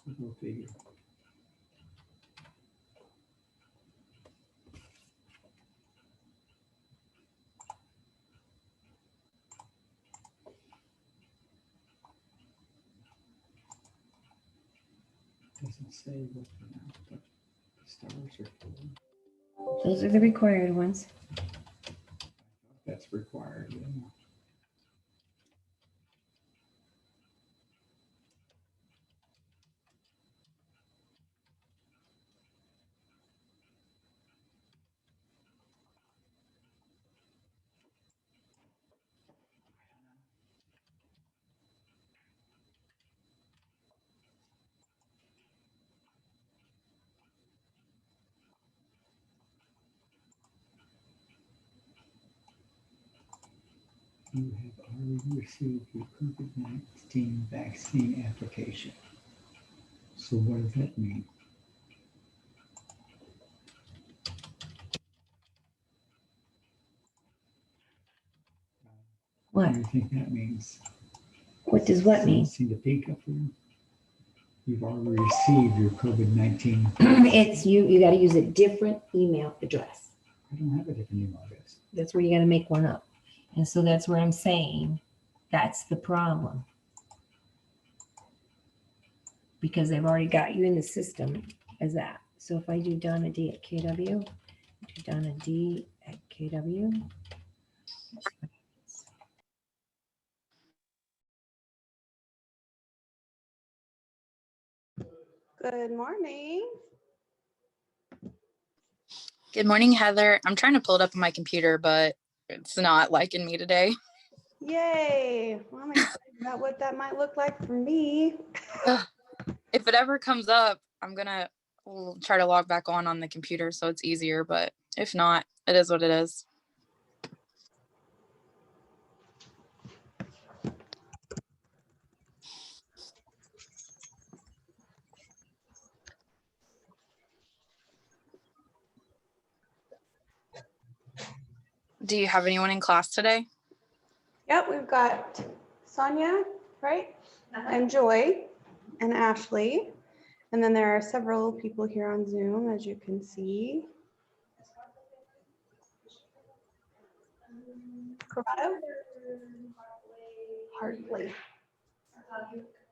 Go figure. Doesn't say what the stars are for. Those are the required ones. That's required. Yeah. You have already received your COVID-19 vaccine application. So what does that mean? What? What do you think that means? What does what mean? See the peak up there? You've already received your COVID-19. It's you got to use a different email address. I don't have a different email address. That's where you got to make one up. And so that's where I'm saying that's the problem. Because they've already got you in the system as that. So if I do Donna D at KW, do Donna D at KW. Good morning. Good morning, Heather. I'm trying to pull it up on my computer, but it's not liking me today. Yay. Well, I'm excited about what that might look like for me. If it ever comes up, I'm going to try to log back on the computer so it's easier. But if not, it is what it is. Do you have anyone in class today? Yep, we've got Sonia, right? And Joy and Ashley. And then there are several people here on Zoom, as you can see. Corrado? Hartley.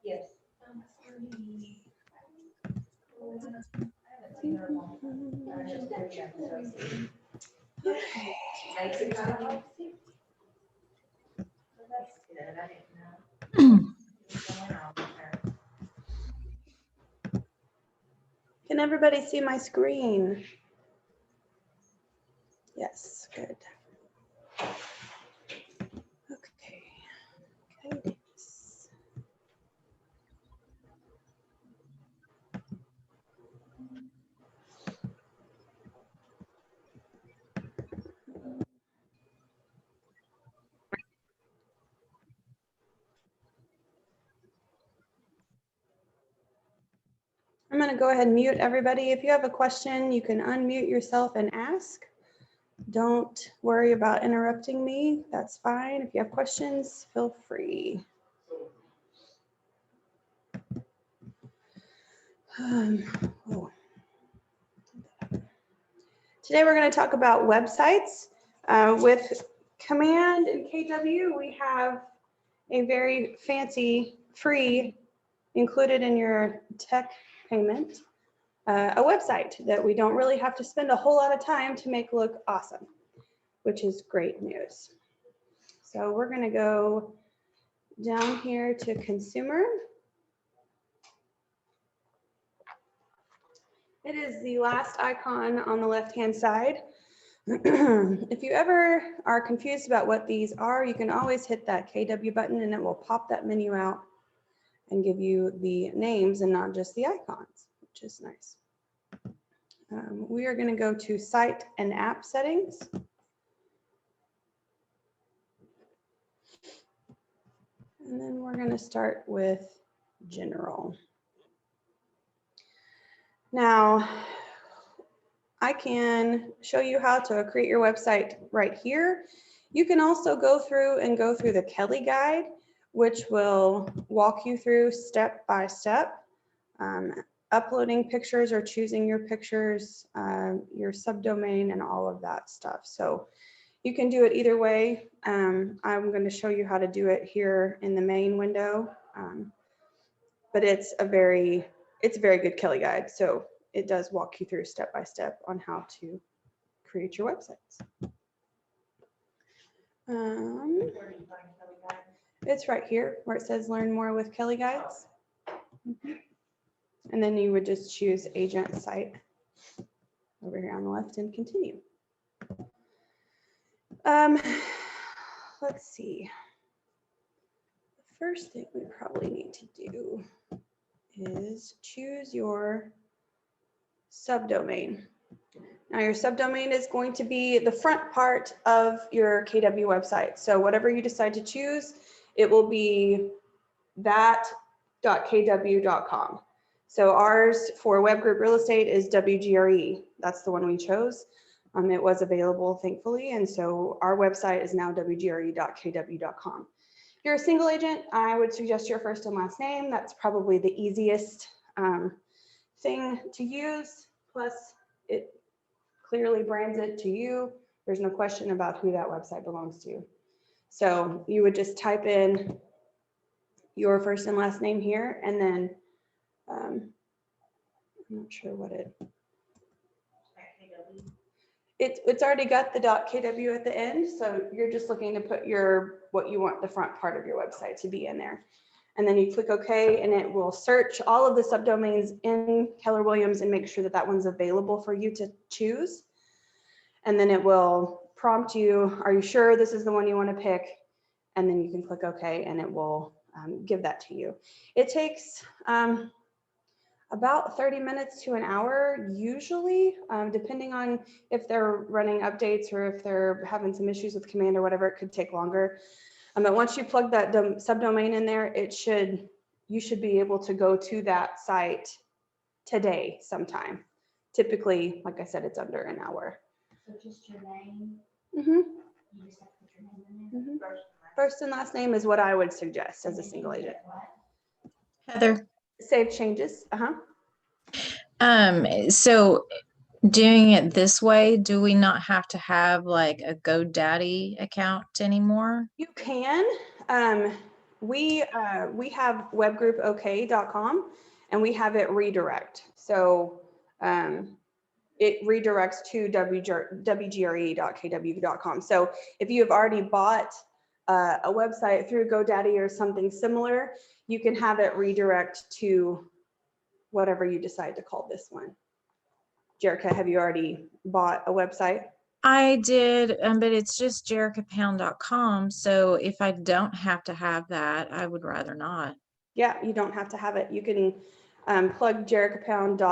Yes. Can everybody see my screen? Yes, good. Okay. Okay. I'm going to go ahead and mute everybody. If you have a question, you can unmute yourself and ask. Don't worry about interrupting me. That's fine. If you have questions, feel free. Oh. Today we're going to talk about websites. With Command and KW, we have a very fancy, free, included in your tech payment, a website that we don't really have to spend a whole lot of time to make look awesome, which is great news. So we're going to go down here to consumer. It is the last icon on the left-hand side. If you ever are confused about what these are, you can always hit that KW button and it will pop that menu out and give you the names and not just the icons, which is nice. We are going to go to site and app settings. And then we're going to start with general. Now, I can show you how to create your website right here. You can also go through the Kelly guide, which will walk you through step by step uploading pictures or choosing your pictures, your subdomain, and all of that stuff. So you can do it either way. I'm going to show you how to do it here in the main window. But it's a very good Kelly guide. So it does walk you through step by step on how to create your websites. It's right here where it says learn more with Kelly Guides. And then you would just choose agent site over here on the left and continue. Let's see. The first thing we probably need to do is choose your subdomain. Now your subdomain is going to be the front part of your KW website. So whatever you decide to choose, it will be that.kw.com. So ours for Web Group Real Estate is WGRE. That's the one we chose. It was available, thankfully, and so our website is now wgre.kw.com. If you're a single agent, I would suggest your first and last name. That's probably the easiest thing to use. Plus, it clearly brands it to you. There's no question about who that website belongs to. So you would just type in your first and last name here, and then I'm not sure what it's already got the .kw at the end, so you're just looking to put what you want the front part of your website to be in there. And then you click OK, and it will search all of the subdomains in Keller Williams and make sure that that one's available for you to choose. And then it will prompt you, are you sure this is the one you want to pick? And then you can click OK, and it will give that to you. It takes about 30 minutes to an hour, usually, depending on if they're running updates or if they're having some issues with command or whatever, it could take longer. But once you plug that subdomain in there, you should be able to go to that site today sometime. Typically, like I said, it's under an hour. So just your name? Mm-hmm. You just have to put your name in there? First and last name is what I would suggest as a single agent. Heather, Save changes. so doing it this way, do we not have to have like a GoDaddy account anymore? You can. We have webgroupok.com, and we have it redirect. So it redirects to wgre.kw.com. So if you have already bought a website through GoDaddy or something similar, you can have it redirect to whatever you decide to call this one. Jerica, have you already bought a website? I did, but it's just jericapound.com. So if I don't have to have that, I would rather not. Yeah, you don't have to have it. You can plug jericapound.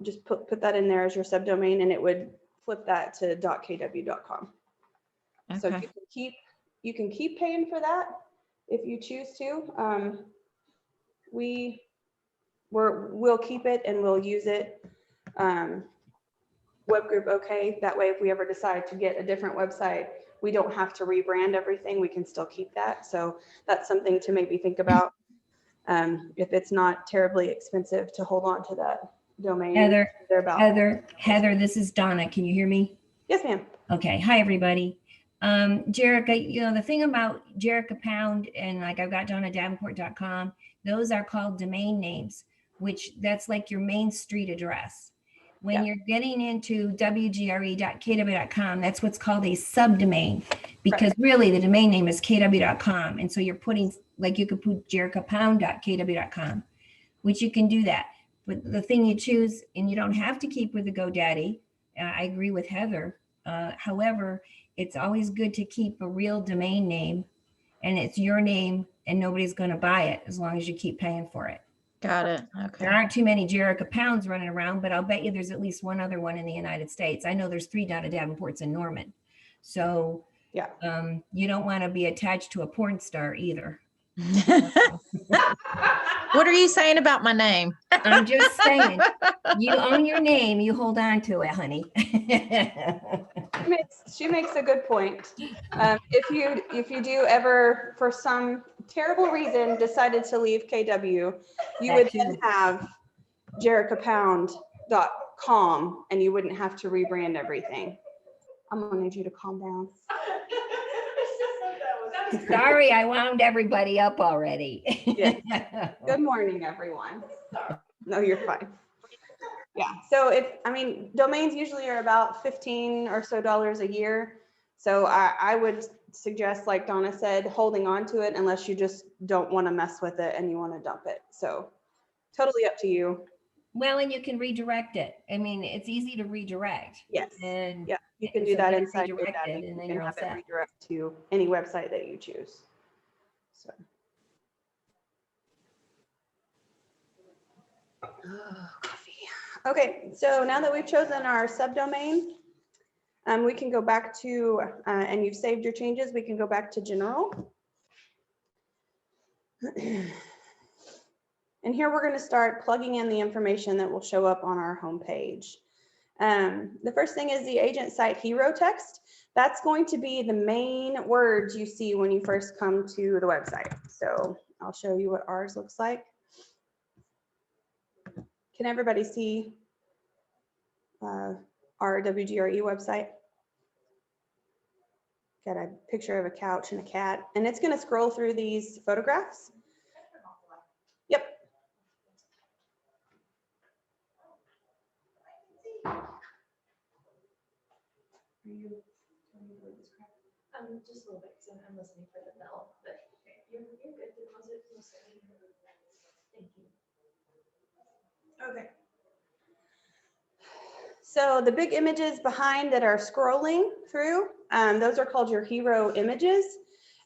Just put that in there as your subdomain, and it would flip that to .kw.com. Okay. So you can keep paying for that if you choose to. We'll keep it and we'll use it. Web Group OK. That way, if we ever decide to get a different website, we don't have to rebrand everything. We can still keep that. So that's something to maybe think about. If it's not terribly expensive to hold on to that domain. Heather, this is Donna. Can you hear me? Yes, ma'am. Okay. Hi, everybody. Jerica, the thing about Jerica Pound and like I've got DonnaDavenport.com, those are called domain names, which that's like your main street address. When you're getting into wgre.kw.com, that's what's called a subdomain, because really the domain name is kw.com. And so you're putting, like you could put jericapound.kw.com, which you can do that. But the thing you choose, and you don't have to keep with the GoDaddy, I agree with Heather. However, it's always good to keep a real domain name, and it's your name and nobody's going to buy it as long as you keep paying for it. Got it. Okay. There aren't too many Jerica Pounds running around, but I'll bet you there's at least one other one in the United States. I know there's 3 Donna Davenports in Norman. So yeah, you don't want to be attached to a porn star either. What are you saying about my name? I'm just saying, you own your name, you hold on to it, honey. She makes a good point. If you do ever, for some terrible reason decided to leave KW, you would then have jericapound.com and you wouldn't have to rebrand everything. I'm gonna need you to calm down. Sorry, I wound everybody up already. Good morning, everyone. No, you're fine. Yeah, so domains usually are about $15 or so a year. So I would suggest, like Donna said, holding on to it unless you just don't want to mess with it and you want to dump it. So totally up to you. Well, and you can redirect it. I mean, it's easy to redirect. Yes. And Yeah, you can do so that get inside redirected, GoDaddy. and You then can you're all have it set. redirect to any website that you choose. So. Oh, coffee. Okay, so now that we've chosen our subdomain, we can go back to, and you've saved your changes, we can go back to general. And here we're going to start plugging in the information that will show up on our homepage. The first thing is the agent site hero text. That's going to be the main words you see when you first come to the website. So I'll show you what ours looks like. Can everybody see our WGRE website? Got a picture of a couch and a cat, and it's going to scroll through these photographs. Yep. Just a little bit, because I'm listening for the bell, but you're good. Deposit. Thank you. Okay. So the big images behind that are scrolling through, those are called your hero images.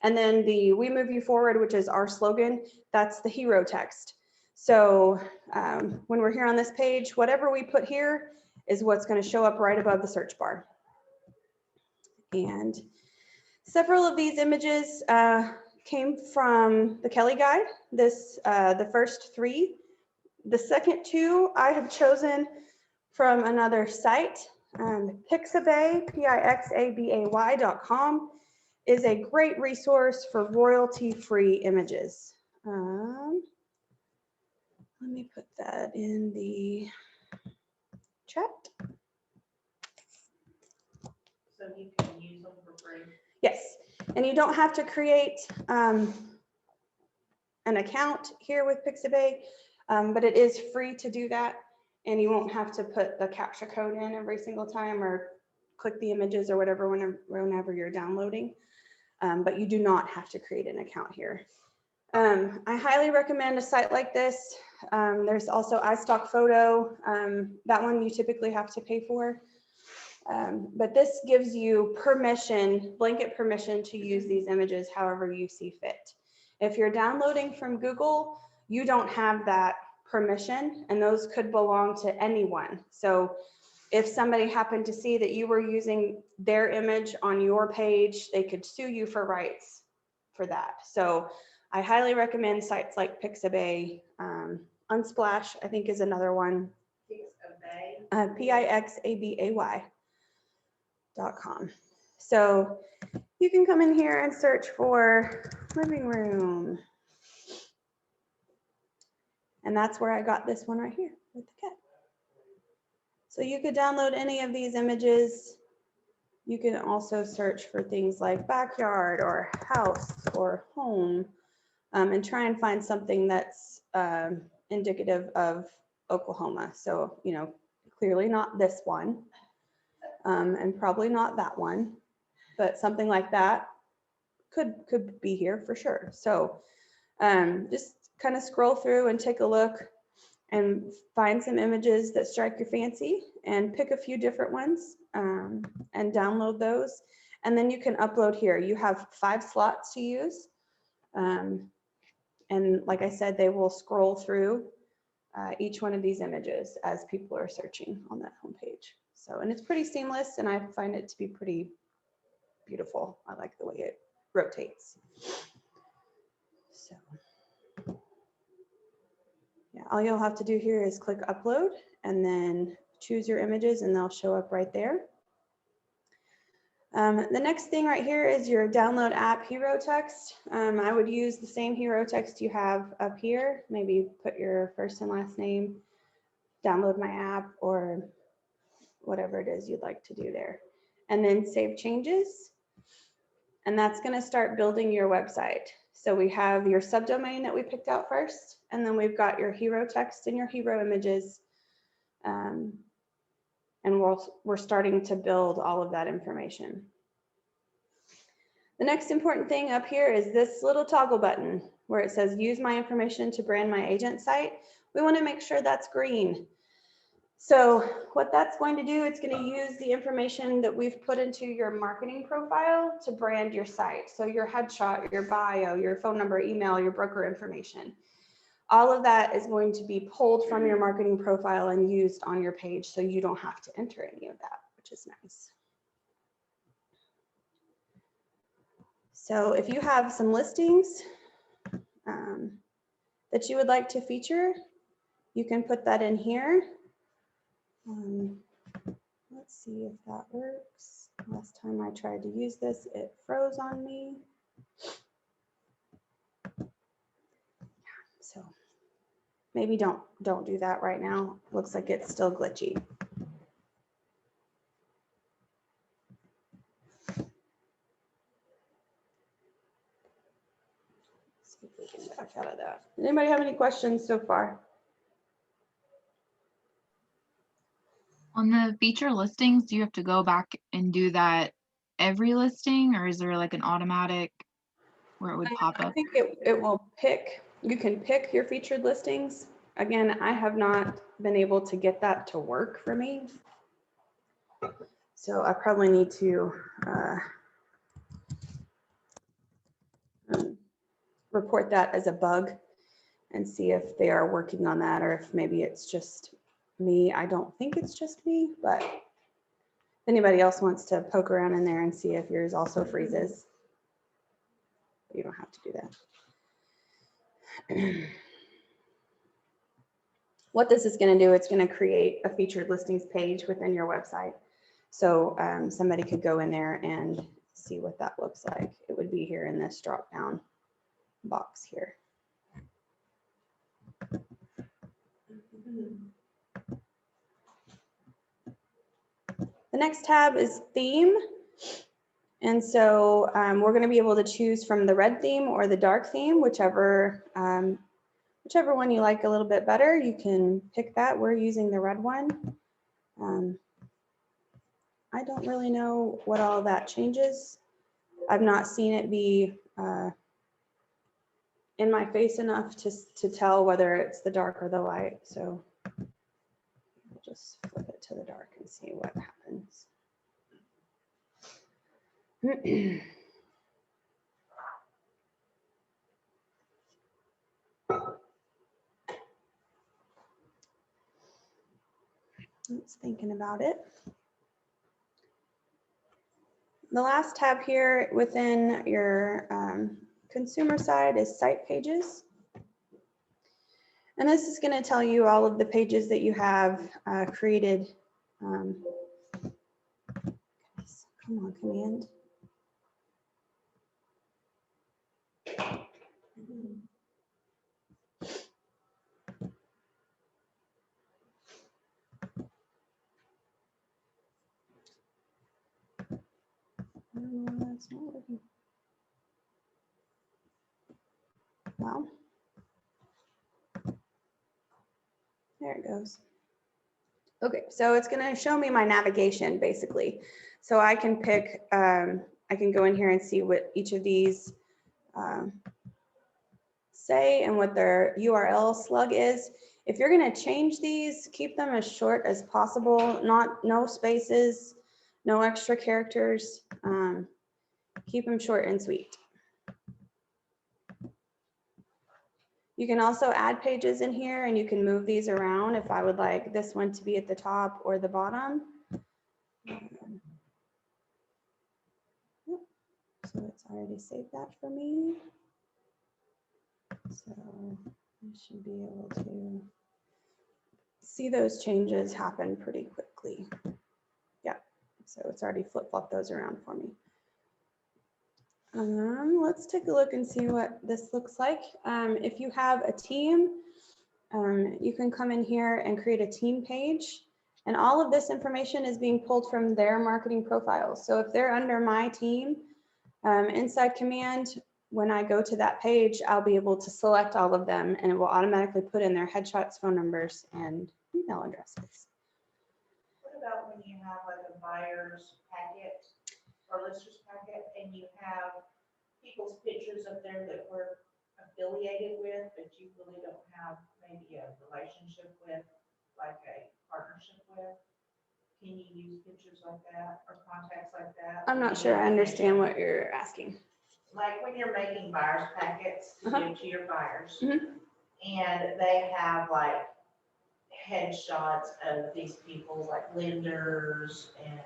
And then the "We Move You Forward," which is our slogan, that's the hero text. So when we're here on this page, whatever we put here is what's going to show up right above the search bar. And several of these images came from the Kelly Guide. The first three. The second two I have chosen from another site. Pixabay, Pixabay.com is a great resource for royalty-free images. Let me put that in the chat. So you can use them for free. Yes, and you don't have to create an account here with Pixabay, but it is free to do that, and you won't have to put the captcha code in every single time or click the images or whatever whenever you're downloading, but you do not have to create an account here. I highly recommend a site like this. There's also iStock Photo. That one you typically have to pay for. But this gives you permission, blanket permission to use these images however you see fit. If you're downloading from Google, you don't have that permission, and those could belong to anyone. So if somebody happened to see that you were using their image on your page, they could sue you for rights for that. So I highly recommend sites like Pixabay. Unsplash, I think, is another one. Pixabay.com. So you can come in here and search for living room. And that's where I got this one right here with the cat. So you could download any of these images. You can also search for things like backyard or house or home, and try and find something that's indicative of Oklahoma. So, you know, clearly not this one, and probably not that one, but something like that could be here for sure. So just kind of scroll through and take a look and find some images that strike your fancy and pick a few different ones and download those. And then you can upload here. You have 5 slots to use. And like I said, they will scroll through each one of these images as people are searching on that homepage. So, and it's pretty seamless, and I find it to be pretty beautiful. I like the way it rotates. So, yeah, all you'll have to do here is click upload and then choose your images, and they'll show up right there. The next thing right here is your download app hero text. I would use the same hero text you have up here. Maybe put your first and last name, download my app, or whatever it is you'd like to do there. And then save changes. And that's going to start building your website. So we have your subdomain that we picked out first, and then we've got your hero text and your hero images. And we're starting to build all of that information. The next important thing up here is this little toggle button where it says use my information to brand my agent site. We want to make sure that's green. So what that's going to do, it's going to use the information that we've put into your marketing profile to brand your site. So your headshot, your bio, your phone number, email, your broker information. All of that is going to be pulled from your marketing profile and used on your page, so you don't have to enter any of that, which is nice. So if you have some listings that you would like to feature, you can put that in here. Let's see if that works. Last time I tried to use this, it froze on me. So maybe don't do that right now. Looks like it's still glitchy. See if we can back out of that. Anybody have any questions so far? On the feature listings, do you have to go back and do that every listing, or is there like an automatic where it would pop I up? think it will pick, you can pick your featured listings. Again, I have not been able to get that to work for me. So I probably need to report that as a bug and see if they are working on that, or if maybe it's just me. I don't think it's just me, but if anybody else wants to poke around in there and see if yours also freezes, you don't have to do that. What this is going to do, it's going to create a featured listings page within your website. So somebody could go in there and see what that looks like. It would be here in this drop down box here. The next tab is theme. And so we're going to be able to choose from the red theme or the dark theme, whichever one you like a little bit better. You can pick that. We're using the red one. I don't really know what all that changes. I've not seen it be in my face enough to tell whether it's the dark or the light. So we'll just flip it to the dark and see what happens. It's thinking about it. The last tab here within your consumer side is site pages. And this is going to tell you all of the pages that you have created. Come on, command. I don't know why that's not working. Wow. There it goes. Okay, so it's going to show me my navigation basically. So I can pick, I can go in here and see what each of these say and what their URL slug is. If you're going to change these, keep them as short as possible, no spaces, no extra characters. Keep them short and sweet. You can also add pages in here and you can move these around if I would like this one to be at the top or the bottom. So it's already saved that for me. So I should be able to see those changes happen pretty quickly. Yeah, So it's already flip-flopped those around for me. Let's take a look and see what this looks like. If you have a team, you can come in here and create a team page. And all of this information is being pulled from their marketing profiles. So if they're under my team, inside Command, when I go to that page, I'll be able to select all of them and it will automatically put in their headshots, phone numbers, and email addresses. What about when you have like a buyer's packet or lister's packet and you have people's pictures up there that we're affiliated with, but you really don't have maybe a relationship with, like a partnership with? Can you use pictures like that or contacts like that? I'm not sure I understand what you're asking. Like when you're making buyer's packets to give to your buyers, Mhm. and they have like headshots of these people, like lenders and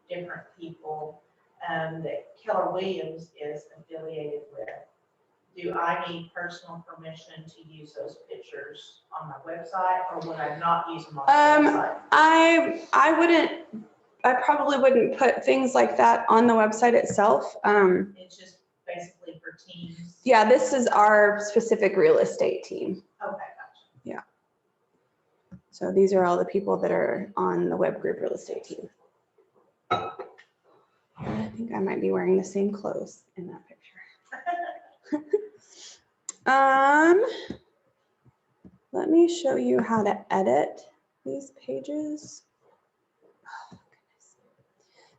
different people that Keller Williams is affiliated with. Do I need personal permission to use those pictures on my website, or would I not use them on the website? I probably wouldn't put things like that on the website itself. It's just basically for teams. Yeah, this is our specific real estate team. Okay, gotcha. So these are all the people that are on the web group real estate team. I think I might be wearing the same clothes in that picture. Let me show you how to edit these pages. Oh, goodness.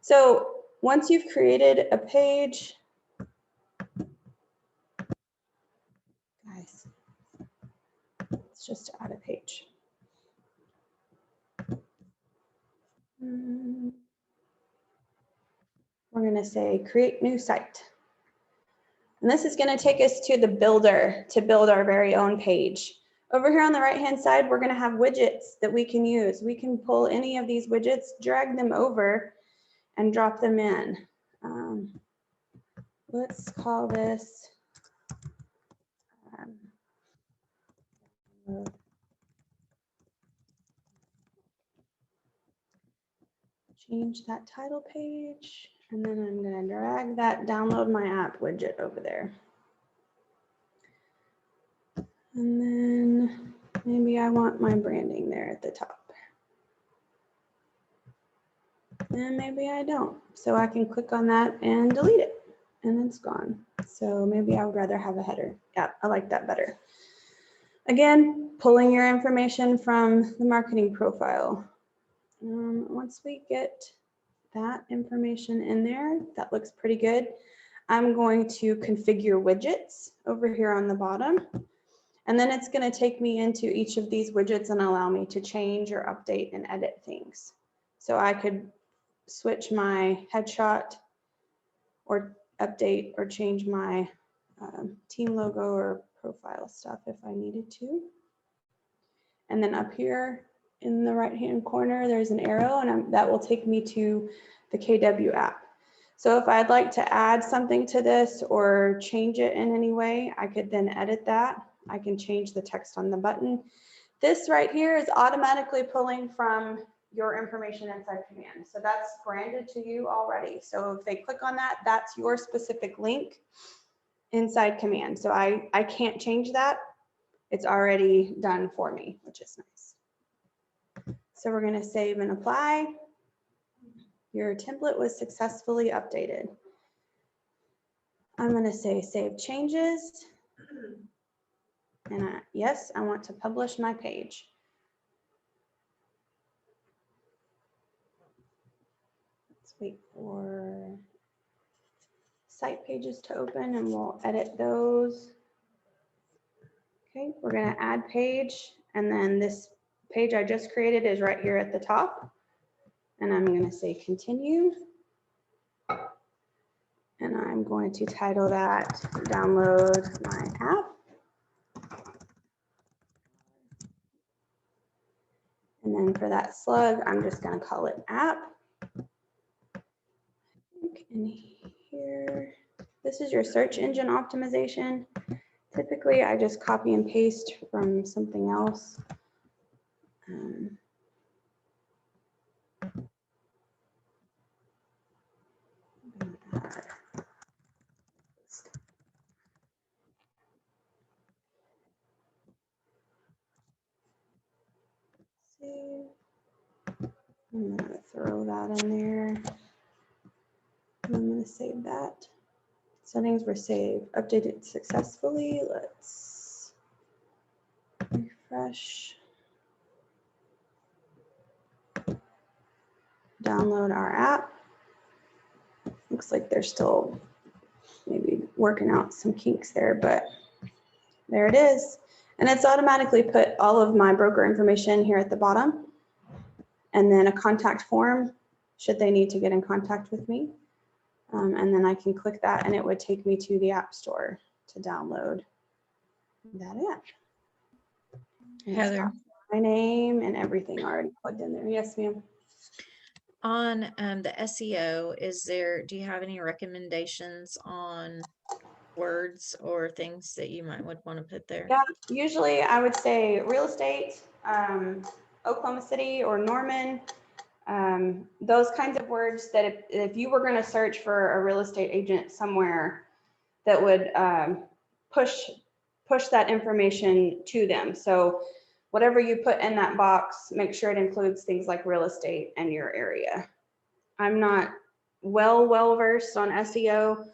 So once you've created a page, guys, it's just to add a page. We're going to say create new site. And this is going to take us to the builder to build our very own page. Over here on the right-hand side, we're going to have widgets that we can use. We can pull any of these widgets, drag them over, and drop them in. Let's call this change that title page, and then I'm going to drag that download my app widget over there. And then maybe I want my branding there at the top. And maybe I don't. So I can click on that and delete it, and it's gone. So maybe I would rather have a header. Yeah, I like that better. Again, pulling your information from the marketing profile. Once we get that information in there, that looks pretty good. I'm going to configure widgets over here on the bottom. And then it's going to take me into each of these widgets and allow me to change or update and edit things. So I could switch my headshot or update or change my team logo or profile stuff if I needed to. And then up here in the right-hand corner, there's an arrow, and that will take me to the KW app. So if I'd like to add something to this or change it in any way, I could then edit that. I can change the text on the button. This right here is automatically pulling from your information inside Command. So that's branded to you already. So if they click on that, that's your specific link inside Command. So I can't change that. It's already done for me, which is nice. So we're going to save and apply. Your template was successfully updated. I'm going to say save changes. And yes, I want to publish my page. Let's wait for site pages to open and we'll edit those. Okay, we're going to add page, and then this page I just created is right here at the top. And I'm going to say continue. And I'm going to title that download my app. And then for that slug, I'm just going to call it app. In here, this is your search engine optimization. Typically, I just copy and paste from something else. Save. I'm gonna throw that in there. And I'm gonna save that. Settings were saved, updated successfully. Let's refresh. Download our app. Looks like they're still maybe working out some kinks there, but there it is. And it's automatically put all of my broker information here at the bottom. And then a contact form, should they need to get in contact with me. And then I can click that and it would take me to the App Store to download that app. And it's Heather. got my name and everything already plugged in there. Yes, ma'am. On the SEO, do you have any recommendations on words or things that you would want to put there? Yeah, usually I would say real estate, Oklahoma City or Norman, those kinds of words that if you were going to search for a real estate agent somewhere, that would push that information to them. So whatever you put in that box, make sure it includes things like real estate and your area. I'm not well versed on SEO.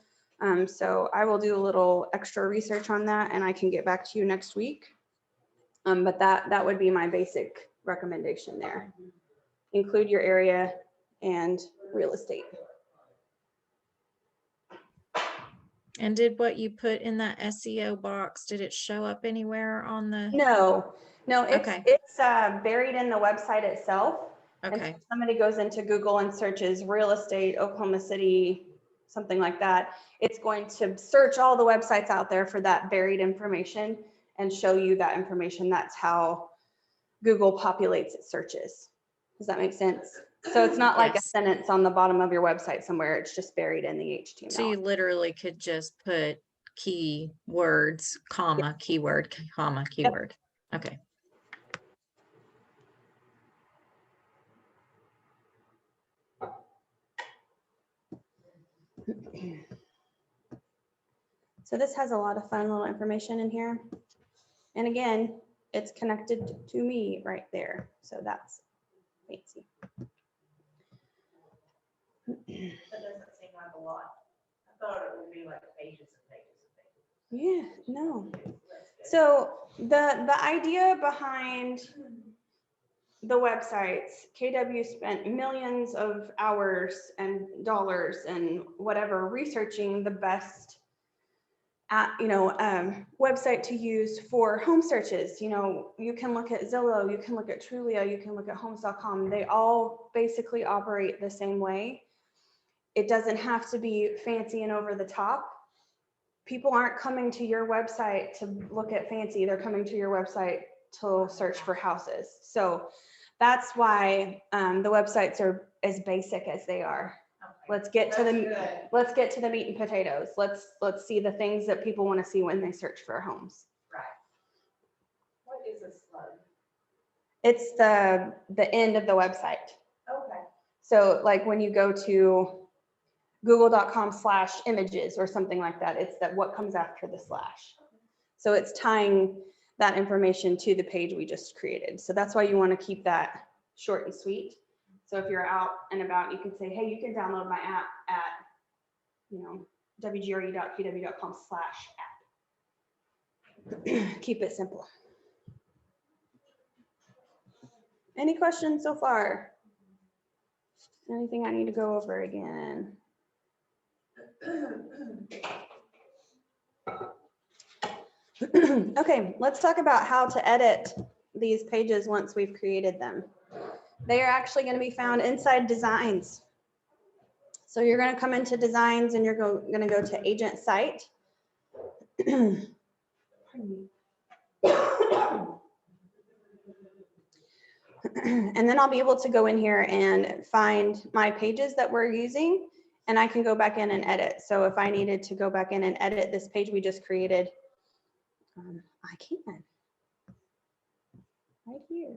So I will do a little extra research on that and I can get back to you next week. But that would be my basic recommendation there. Include your area and real estate. And did what you put in that SEO box, did it show up anywhere on the? No, Okay. it's buried in the website itself. And Okay. if somebody goes into Google and searches real estate, Oklahoma City, something like that, it's going to search all the websites out there for that buried information and show you that information. That's how Google populates its searches. Does that make sense? So it's not like a Yes. sentence on the bottom of your website somewhere. It's just buried in the HTML. So you literally could just put key words, comma, keyword, comma, keyword. Okay. So this has a lot of fun little information in here. And again, it's connected to me right there. So that's fancy. That doesn't seem like a lot. I thought it would be like pages and pages and pages. Yeah, no. So the idea behind the websites, KW spent millions of hours and dollars and whatever researching the best website to use for home searches. You can look at Zillow, you can look at Trulia, you can look at homes.com. They all basically operate the same way. It doesn't have to be fancy and over the top. People aren't coming to your website to look at fancy. They're coming to your website to search for houses. So that's why the websites are as basic as they are. Let's get to the meat and potatoes. Let's see the things that people want to see when they search for homes. Right. What is a slug? It's the end of the website. Okay. So like when you go to google.com/images or something like that, it's that what comes after the slash. So it's tying that information to the page we just created. So that's why you want to keep that short and sweet. So if you're out and about, you can say, hey, you can download my app at, wgre.kw.com/app. Keep it simple. Any questions so far? Anything I need to go over again? Okay, let's talk about how to edit these pages once we've created them. They are actually going to be found inside designs. So you're going to come into designs and you're going to go to agent site. And then I'll be able to go in here and find my pages that we're using, and I can go back in and edit. So if I needed to go back in and edit this page we just created, I can. Right here.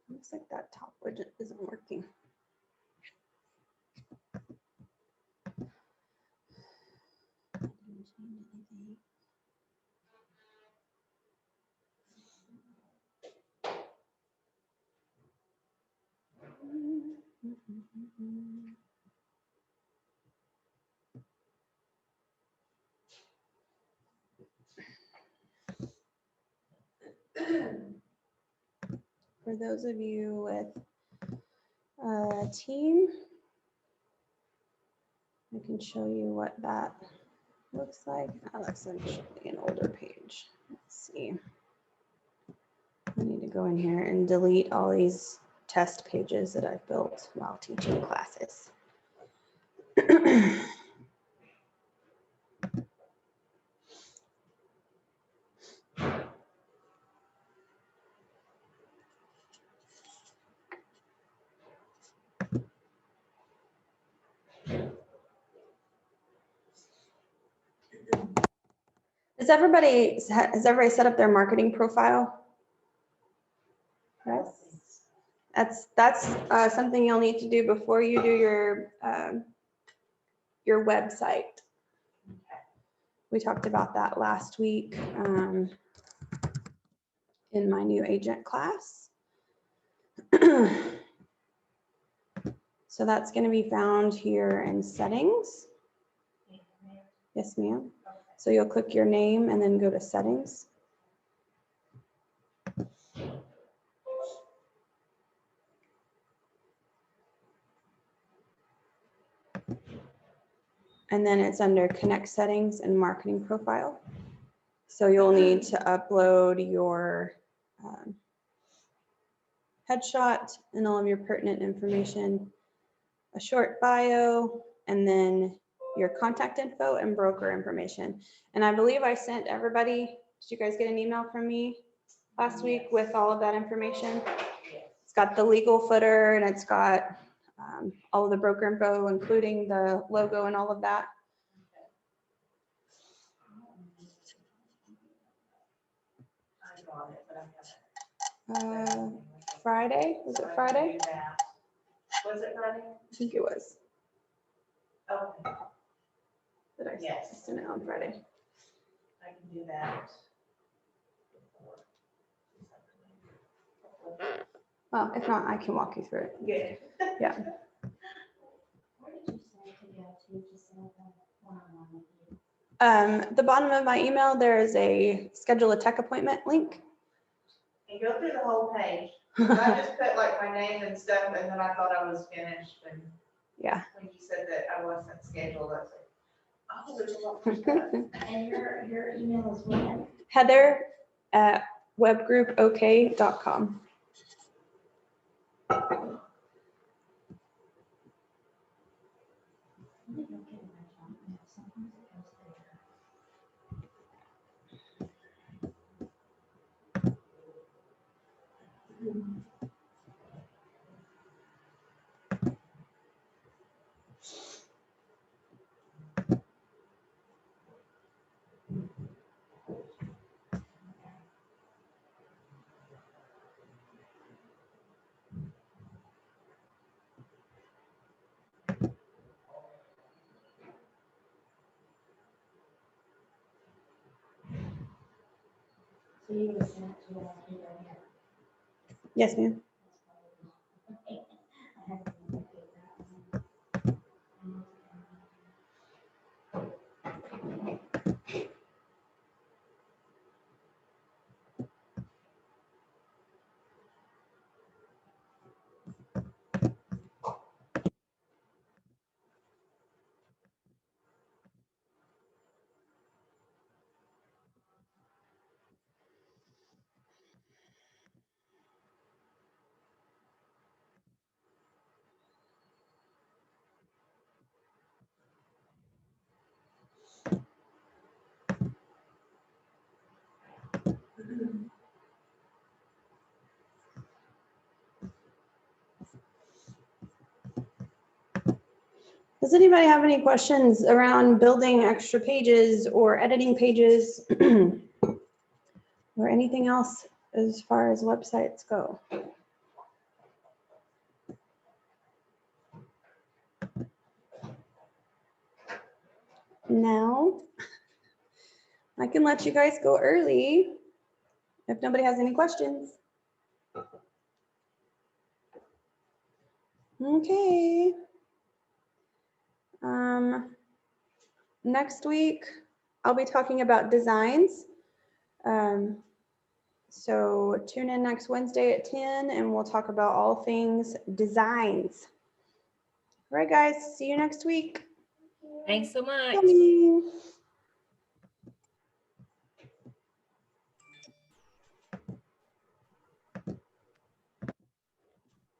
Looks like that top widget widget isn't working. For those of you with a team, I can show you what that looks like. Oh, that's actually an older page. Let's see. I need to go in here and delete all these test pages that I've built while teaching classes. Has everybody set up their marketing profile? Yes. That's something you'll need to do before you do your website. We talked about that last week in my new agent class. So that's going to be found here in settings. Yes, ma'am. So you'll click your name and then go to settings. And then it's under connect settings and marketing profile. So you'll need to upload your headshot and all of your pertinent information, a short bio, and then your contact info and broker information. And I believe I sent everybody, did you guys get an email from me last week with all of that information? It's got the legal footer and it's got all of the broker info, including the logo and all of that. I got it, but I haven't. Friday, was it Friday? Was it Friday? I think it was. Okay, Did I Yes. send it on Friday? I can do that. Well, if not, I can walk you through it. Good. Yeah. Where did you say to go to set up a one-on-one with you? The bottom of my email, there is a schedule a tech appointment link. And go through the whole page. 'Cause I just put like my name and stuff, and then I thought I was finished, and Yeah. when you said that I wasn't scheduled, I was like, oh, there's a lot more stuff. And your email is what? Heather at webgroupok.com. Let me go get my junk mail. Sometimes it goes there. So you would send it to us here. Yes, ma'am. I have to locate that one. Does anybody have any questions around building extra pages or editing pages or anything else as far as websites go? now, I can let you guys go early if nobody has any questions. Okay. Next week, I'll be talking about designs. So tune in next Wednesday at 10 and we'll talk about all things designs. All right, guys, see you next week. Thanks so much. Bye.